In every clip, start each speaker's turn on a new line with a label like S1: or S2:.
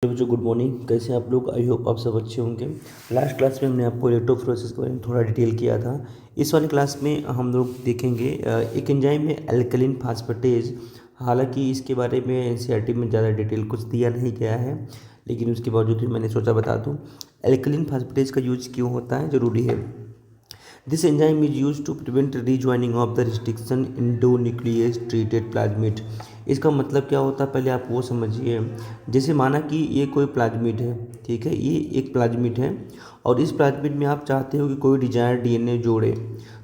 S1: बच्चों good morning. कैसे हैं आप लोग? आई होप आप सब अच्छे होंगे। लास्ट क्लास में हमने आपको इलेक्ट्रोफोरेसिस के बारे में थोड़ा डिटेल किया था। इस वाली क्लास में हम लोग देखेंगे एक एंजाइम है एल्कलीन फास्फेटेज। हालांकि इसके बारे में एनसीईआरटी में ज़्यादा डिटेल कुछ दिया नहीं गया है, लेकिन उसके बावजूद भी मैंने सोचा बता दूँ। एल्कलीन फास्फेटेज का यूज क्यों होता है, ज़रूरी है। This enzyme is used to prevent rejoining of the restriction endonuclease treated plasmid। इसका मतलब क्या होता है, पहले आप वो समझिए। जैसे माना कि ये कोई प्लाज्मिड है, ठीक है, ये एक प्लाज्मिड है और इस प्लाज्मिड में आप चाहते हो कि कोई डिजायर डीएनए जोड़े।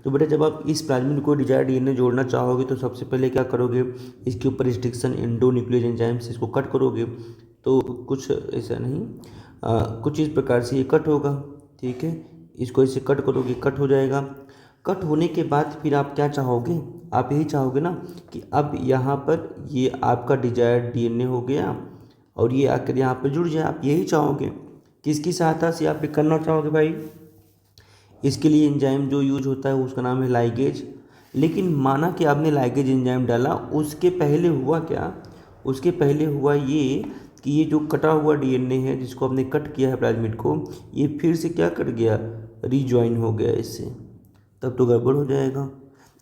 S1: तो बेटा जब आप इस प्लाज्मिड को डिजायर डीएनए जोड़ना चाहोगे तो सबसे पहले क्या करोगे, इसके ऊपर रिस्ट्रिक्शन एंडोन्यूक्लियस एंजाइम से इसको कट करोगे। तो कुछ ऐसा नहीं, कुछ इस प्रकार से ये कट होगा, ठीक है। इसको ऐसे कट करोगे, कट हो जाएगा। कट होने के बाद फिर आप क्या चाहोगे, आप यही चाहोगे ना कि अब यहाँ पर ये आपका डिजायर्ड डीएनए हो गया और ये आकर यहाँ पर जुड़ जाए। आप यही चाहोगे। किसकी सहायता से आप ये करना चाहोगे भाई? इसके लिए एंजाइम जो यूज होता है उसका नाम है लाइगेज। लेकिन माना कि आपने लाइगेज एंजाइम डाला, उसके पहले हुआ क्या? उसके पहले हुआ ये कि ये जो कटा हुआ डीएनए है जिसको आपने कट किया है प्लाज्मिड को, ये फिर से क्या कट गया, रीजॉइन हो गया इससे। तब तो गड़बड़ हो जाएगा।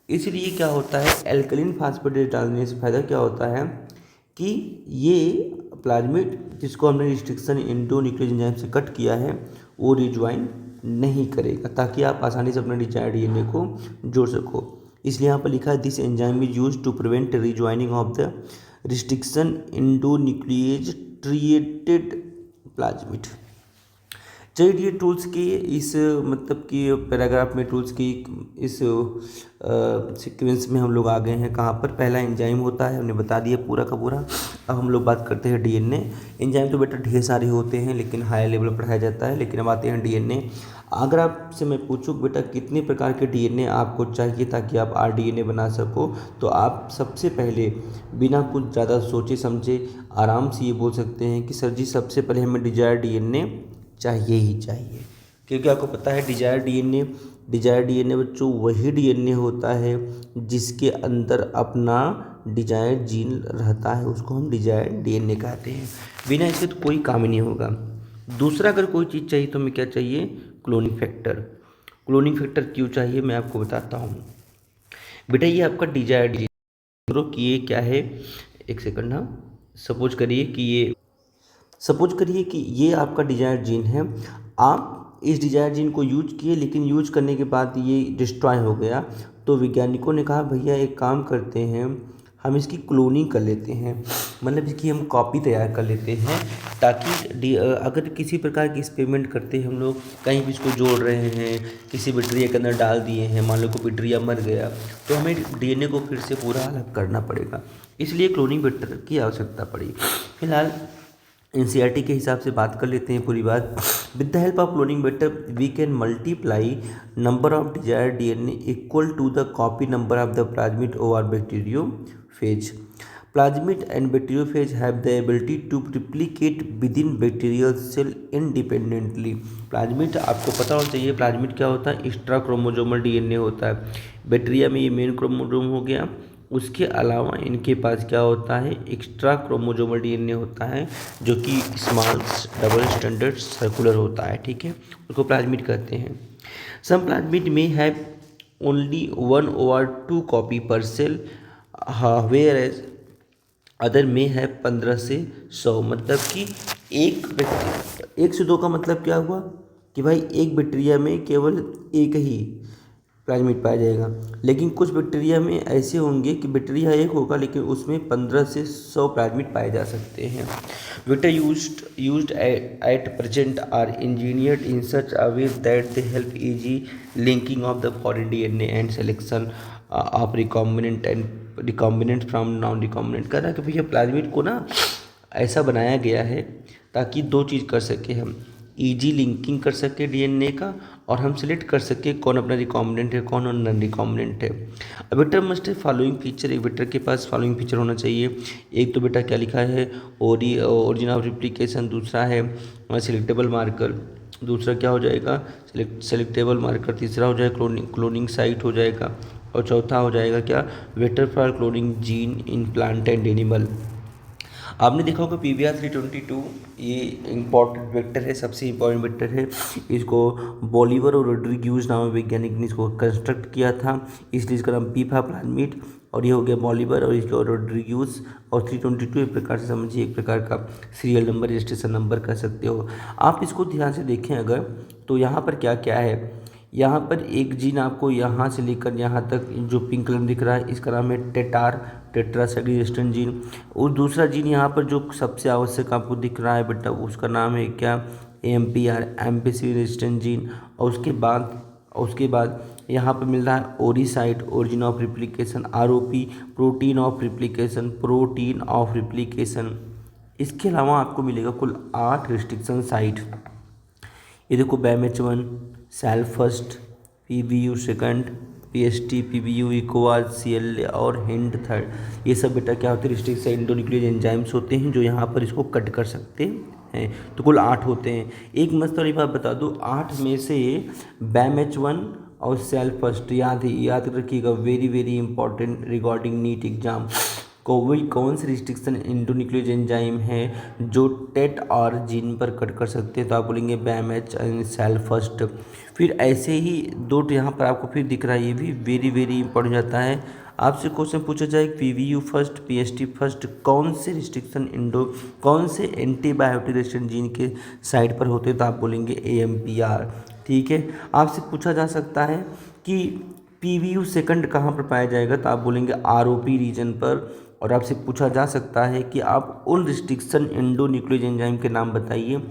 S1: इसलिए क्या होता है, एल्कलीन फास्फेटेज डालने से फ़ायदा क्या होता है कि ये प्लाज्मिड जिसको हमने रिस्ट्रिक्शन एंडोन्यूक्लियस एंजाइम से कट किया है वो रिजॉइन नहीं करेगा, ताकि आप आसानी से अपने डिजायर्ड डीएनए को जोड़ सको। इसलिए यहाँ पर लिखा है this enzyme is use to prevent rejoining of the restriction endonuclease treated plasmid. चलिए टूल्स की इस मतलब कि पैराग्राफ में टूल्स की इस सीक्वेंस में हम लोग आ गए हैं। कहाँ पर पहला एंजाइम होता है, हमने बता दिया पूरा का पूरा। अब हम लोग बात करते हैं डीएनए। एंजाइम तो बेटा ढेर सारे होते हैं लेकिन हाई लेवल पर पढ़ाया जाता है। लेकिन अब आते हैं डीएनए। अगर आपसे मैं पूछूँ बेटा कितने प्रकार के डीएनए आपको चाहिए ताकि आप आरडीएनए बना सको, तो आप सबसे पहले बिना कुछ ज़्यादा सोचे समझे आराम से ये बोल सकते हैं कि सर जी सबसे पहले हमें डिजायर डीएनए चाहिए ही चाहिए। क्योंकि आपको पता है डिजायर डीएनए बच्चों वही डीएनए होता है जिसके अंदर अपना डिजायर जीन रहता है, उसको हम डिजायर डीएनए कहते हैं। बिना इसके तो कोई काम ही नहीं होगा। दूसरा अगर कोई चीज़ चाहिए तो हमें क्या चाहिए, क्लोनिंग फैक्टर। क्लोनिंग फैक्टर क्यों चाहिए मैं आपको बताता हूँ। बेटा ये आपका डिजायर डीएनए कि ये क्या है, एक सेकंड। हाँ, सपोज करिए कि ये आपका डिजायर जीन है। आप इस डिजायर जीन को यूज किए, लेकिन यूज करने के बाद ये डिस्ट्रॉय हो गया। तो वैज्ञानिकों ने कहा भैया एक काम करते हैं, हम इसकी क्लोनिंग कर लेते हैं, मतलब इसकी हम कॉपी तैयार कर लेते हैं। ताकि अगर किसी प्रकार की एक्सपेरिमेंट करते हैं हम लोग, कहीं भी इसको जोड़ रहे हैं, किसी बैक्टीरिया के अंदर डाल दिए हैं, मान लो कोई बैक्टीरिया मर गया, तो हमें डीएनए को फिर से पूरा अलग करना पड़ेगा। इसलिए क्लोनिंग फैक्टर की आवश्यकता पड़ी। फिलहाल एनसीईआरटी के हिसाब से बात कर लेते हैं पूरी बात। With the help of cloning vector we can multiply number of desired DNA equal to the copy number of the plasmid और bacteriophage. Plasmid and bacteriophage have the ability to replicate within bacterial cell independently. Plasmid आपको पता होना चाहिए, plasmid क्या होता है, extra chromosomal DNA होता है। बैक्टीरिया में ये मेन क्रोमोजोम हो गया, उसके अलावा इनके पास क्या होता है, एक्स्ट्रा क्रोमोजोमल डीएनए होता है जो कि स्मॉल डबल स्टैंडर्ड सर्कुलर होता है, ठीक है, उसको प्लाज्मिड कहते हैं। सम प्लाज्मिड में हैव ओनली 1 और 2 कॉपी पर सेल, वेयर एज अदर में है 15 से 100। मतलब कि एक से 2 का मतलब क्या हुआ कि भाई एक बैक्टीरिया में केवल एक ही प्लाज्मिड पाया जाएगा। लेकिन कुछ बैक्टीरिया में ऐसे होंगे कि बैक्टीरिया एक होगा लेकिन उसमें 15 से 100 प्लाज्मिड पाए जा सकते हैं। Vector used at present are engineered in such a way that they help easy linking of the foreign DNA and selection of recombinant from non recombinant. कह रहा है कि भैया प्लाज्मिड को ना ऐसा बनाया गया है ताकि 2 चीज़ कर सके, हम ईजी लिंकिंग कर सके डीएनए का, और हम सिलेक्ट कर सके कौन अपना रिकॉम्बिनेंट है कौन नॉन रिकॉम्बिनेंट है। अब बेटा मस्ट है फॉलोइंग फीचर, एक बेटर के पास फॉलोइंग फीचर होना चाहिए। एक तो बेटा क्या लिखा है, ओरिजिन ऑफ रिप्लिकेशन, दूसरा है सिलेक्टेबल मार्कर, दूसरा क्या हो जाएगा, सेलेक्टेबल मार्कर, तीसरा हो जाएगा क्लोनिंग साइट हो जाएगा, और चौथा हो जाएगा क्या, vector for cloning gene in plant and animal. आपने देखा होगा PBR 322 ये इम्पॉर्टेंट वेक्टर है, सबसे इम्पॉर्टेंट वेक्टर है। इसको बॉलिवर और रोड्रिग्यूज नामक वैज्ञानिक ने इसको कंस्ट्रक्ट किया था, इसलिए इसका नाम पी था प्लानमीड। और ये हो गया बॉलिवर और इसको रोड्रिग्यूज। और 322 एक प्रकार से समझिए एक प्रकार का सीरियल नंबर, रजिस्ट्रेशन नंबर कह सकते हो आप। इसको ध्यान से देखें अगर, तो यहाँ पर क्या क्या है, यहाँ पर एक जीन आपको यहाँ से लेकर यहाँ तक जो पिंक कलर दिख रहा है इसका नाम है टेट्रासाइक्लिक रेजिस्टेंट जीन। और दूसरा जीन यहाँ पर जो सबसे आवश्यक आपको दिख रहा है बेटा, उसका नाम है क्या, AMPR एम्पेसिविर रेजिस्टेंट जीन। और उसके बाद यहाँ पर मिल रहा है ori site origin of replication, ROP protein of replication. इसके अलावा आपको मिलेगा कुल 8 रिस्ट्रिक्शन साइट। ये देखो BAMH1, Sal first, PBU second, PST, PBU, इकोवाज, CLA और हिंड थर्ड। ये सब बेटा क्या होते हैं, रिस्ट्रिक्ट एंडोन्यूक्लियोज एंजाइम्स होते हैं जो यहाँ पर इसको कट कर सकते हैं। तो कुल 8 होते हैं। एक मस्त वाली बात बता दूँ, 8 में से BAMH1 और सेल फर्स्ट याद रखिएगा, very very important regarding NEET exam. कौन से रिस्ट्रिक्शन एंडोन्यूक्लियोज एंजाइम है जो टेट और जीन पर कट कर सकते हैं, तो आप बोलेंगे BAMH एंड सेल फर्स्ट। फिर ऐसे ही दो यहाँ पर आपको फिर दिख रहा है, ये भी वेरी वेरी इंपॉर्टेंट जाता है। आपसे क्वेश्चन पूछा जाए PBU फर्स्ट, PST फर्स्ट, कौन से एंटीबायोटिक रेजिस्टेंट जीन के साइड पर होते हैं, तो आप बोलेंगे AMPR। ठीक है। आपसे पूछा जा सकता है कि PBU सेकंड कहाँ पर पाया जाएगा, तो आप बोलेंगे ROP रीजन पर। और आपसे पूछा जा सकता है कि आप उन रिस्ट्रिक्शन एंडोन्यूक्लियोज एंजाइम के नाम बताइए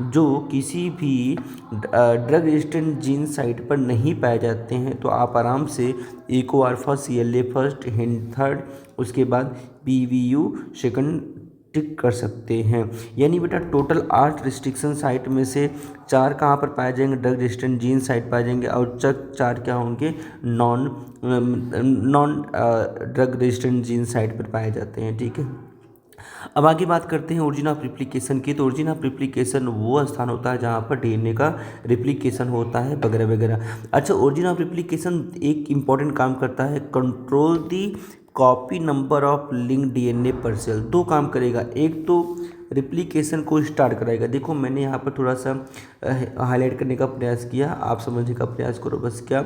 S1: जो किसी भी ड्रग रेजिस्टेंट जीन साइट पर नहीं पाए जाते हैं, तो आप आराम से ECO alpha, CLA first, hind third, उसके बाद PBU सेकंड टिक कर सकते हैं। यानी बेटा टोटल 8 रिस्ट्रिक्शन साइट में से 4 कहाँ पर पाए जाएंगे, ड्रग रेजिस्टेंट जीन साइट पाए जाएंगे, और 4 क्या होंगे, non drug resistant gene site पर पाए जाते हैं। ठीक है। अब आगे बात करते हैं ओरिजिन ऑफ रिप्लिकेशन की। तो ओरिजिन ऑफ रिप्लिकेशन वो स्थान होता है जहाँ पर DNA का रिप्लिकेशन होता है वगैरह वगैरह। अच्छा, ओरिजिन ऑफ रिप्लिकेशन एक इम्पॉर्टेंट काम करता है, control the copy number of link DNA पर सेल। 2 काम करेगा, एक तो रिप्लिकेशन को स्टार्ट कराएगा। देखो मैंने यहाँ पर थोड़ा सा हाईलाइट करने का प्रयास किया, आप समझने का प्रयास करो बस। क्या,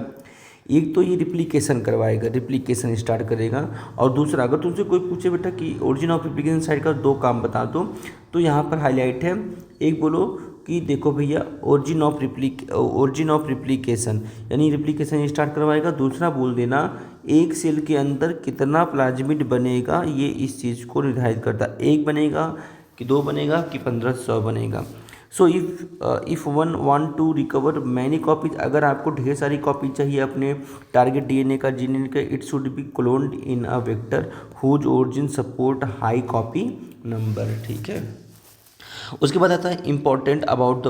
S1: एक तो ये रिप्लिकेशन करवाएगा, रिप्लिकेशन स्टार्ट करेगा। और दूसरा, अगर तुमसे कोई पूछे बेटा कि ओरिजिन ऑफ रिप्लिकेशन साइट का 2 काम बता दो, तो यहाँ पर हाईलाइट है, एक बोलो कि देखो भैया ओरिजिन ऑफ रिप्लिकेशन यानी रिप्लिकेशन स्टार्ट करवाएगा। दूसरा बोल देना एक सेल के अंदर कितना प्लाज्मिड बनेगा, ये इस चीज़ को निर्धारित करता है। 1 बनेगा कि 2 बनेगा कि 1500 बनेगा। So if one want to recover many copies, अगर आपको ढेर सारी कॉपी चाहिए अपने टारगेट DNA का, जीन का, it should be cloned in a vector whose origin support high copy number. ठीक है। उसके बाद आता है important about the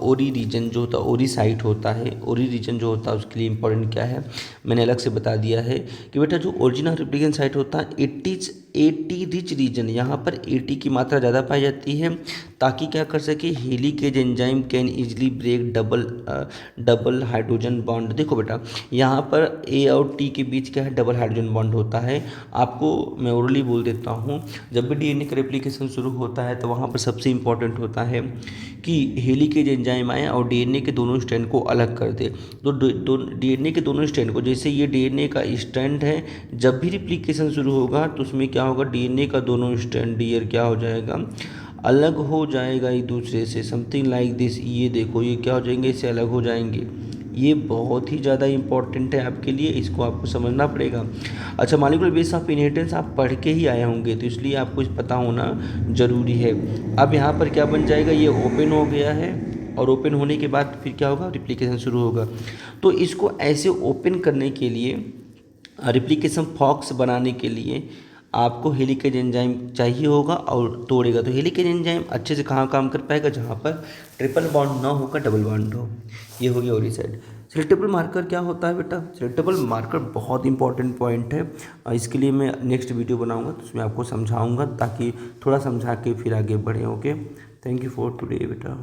S1: ori region, जो होता है ओरी साइट होता है। ओरी रीजन जो होता है उसके लिए इंपॉर्टेंट क्या है, मैंने अलग से बता दिया है कि बेटा जो ओरिजिनल रिप्लिकेशन साइट होता है, it is AT rich region. यहाँ पर AT की मात्रा ज़्यादा पाई जाती है, ताकि क्या कर सके, helicase enzyme can easily break double hydrogen bond. देखो बेटा यहाँ पर A और T के बीच क्या है, डबल हाइड्रोजन बॉन्ड होता है। आपको मैं ओरली बोल देता हूँ, जब भी DNA का रेप्लिकेशन शुरू होता है तो वहाँ पर सबसे इम्पॉर्टेंट होता है कि हेलिकेज एंजाइम आए और DNA के दोनों स्ट्रैंड को अलग कर दे। तो DNA के दोनों स्ट्रैंड को, जैसे ये DNA का स्ट्रैंड है, जब भी रिप्लिकेशन शुरू होगा तो उसमें क्या होगा, DNA का दोनों स्ट्रैंड डियर क्या हो जाएगा, अलग हो जाएगा एक दूसरे से, समथिंग लाइक दिस। ये देखो ये क्या हो जाएंगे, इससे अलग हो जाएंगे। ये बहुत ही ज़्यादा इंपॉर्टेंट है आपके लिए, इसको आपको समझना पड़ेगा। अच्छा, मॉलिक्यूलर बेस ऑफ इनहेरिटेंस आप पढ़ के ही आए होंगे, तो इसलिए आपको पता होना ज़रूरी है। अब यहाँ पर क्या बन जाएगा, ये ओपन हो गया है, और ओपन होने के बाद फिर क्या होगा, रिप्लिकेशन शुरू होगा। तो इसको ऐसे ओपन करने के लिए, रिप्लिकेशन फॉक्स बनाने के लिए आपको हेलिकेज एंजाइम चाहिए होगा, और तोड़ेगा। तो हेलिकेज एंजाइम अच्छे से कहाँ काम कर पाएगा, जहाँ पर ट्रिपल बॉन्ड ना होगा, डबल बॉन्ड हो। ये हो गया ओरी साइड। सेलेक्टेबल मार्कर क्या होता है बेटा, सेलेक्टेबल मार्कर बहुत इंपॉर्टेंट पॉइंट है। इसके लिए मैं नेक्स्ट वीडियो बनाऊंगा, तो उसमें आपको समझाऊंगा, ताकि थोड़ा समझा के फिर आगे बढ़े। Okay, thank you for today बेटा।